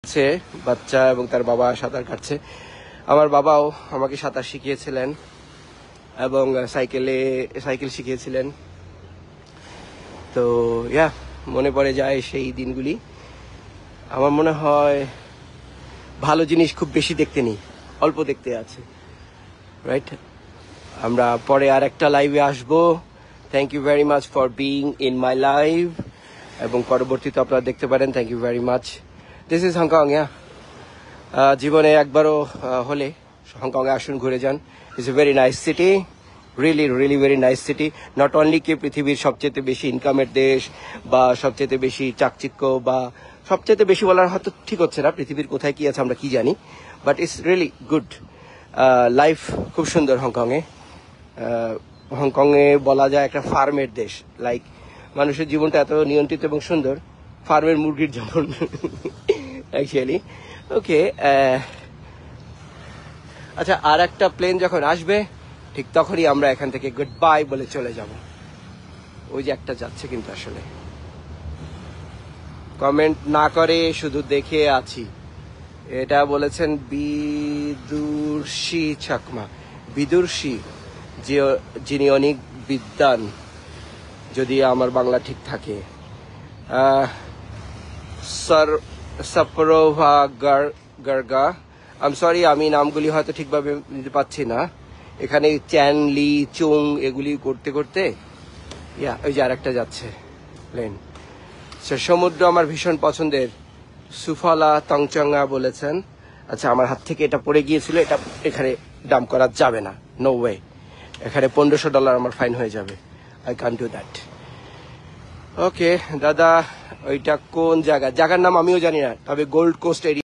আছে বাচ্চা এবং তার বাবা সাঁতার কাটছে। আমার বাবাও আমাকে সাঁতার শিখিয়েছিলেন এবং সাইকেল শিখিয়েছিলেন। তো মনে পড়ে যায় সেই দিনগুলি। আমার মনে হয় ভালো জিনিস খুব বেশি দেখতে নেই, অল্প দেখতে আছে, রাইট? আমরা পরে আর একটা লাইভে আসবো। Thank you very much for being in my live, এবং পরবর্তীতে আপনারা দেখতে পারেন। Thank you very much. This is Hong Kong. জীবনে একবারও হলে হংকংয়ে আসুন, ঘুরে যান। It's a very nice city, really very nice city. Not only কি পৃথিবীর সবচেয়ে বেশি ইনকামের দেশ বা সবচেয়ে বেশি চাকচিক্য বা সবচেয়ে বেশি বলার হয়তো ঠিক হচ্ছে না, পৃথিবীর কোথায় কি আছে আমরা কি জানি, but it's really good. Life খুব সুন্দর হংকংয়ে। হংকংয়ে বলা যায় একটা ফার্মের দেশ। লাইক মানুষের জীবনটা এত নিয়ন্ত্রিত এবং সুন্দর, ফার্মের মুরগির যেমন অ্যাকচুয়ালি। ওকে, আচ্ছা, আর একটা প্লেন যখন আসবে ঠিক তখনই আমরা এখান থেকে গুড বাই বলে চলে যাব। ওই যে একটা যাচ্ছে, কিন্তু আসলে কমেন্ট না করে শুধু দেখে আছি। এটা বলেছেন বিদুর্ষী চাকমা। বিদুর্ষী, যিনি অনেক বিদ্বান, যদি আমার বাংলা ঠিক থাকে। সাপরোভা গার্গা, আম সরি, আমি নামগুলি হয়তো ঠিকভাবে নিতে পারছি না। এখানে চ্যান লি চুং এগুলি করতে করতে ওই যে আরেকটা যাচ্ছে প্লেন। সমুদ্র আমার ভীষণ পছন্দের। সুফলা তংচঙ্গা বলেছেন। আচ্ছা, আমার হাত থেকে এটা পড়ে গিয়েছিল, এটা এখানে ডাম্প করা যাবে না, নো ওয়ে। এখানে $1500 আমার ফাইন হয়ে যাবে। I can do that. Okay দাদা, ওইটা কোন জায়গার নাম আমিও জানি না, তবে গোল্ড কোস্ট এরিয়া।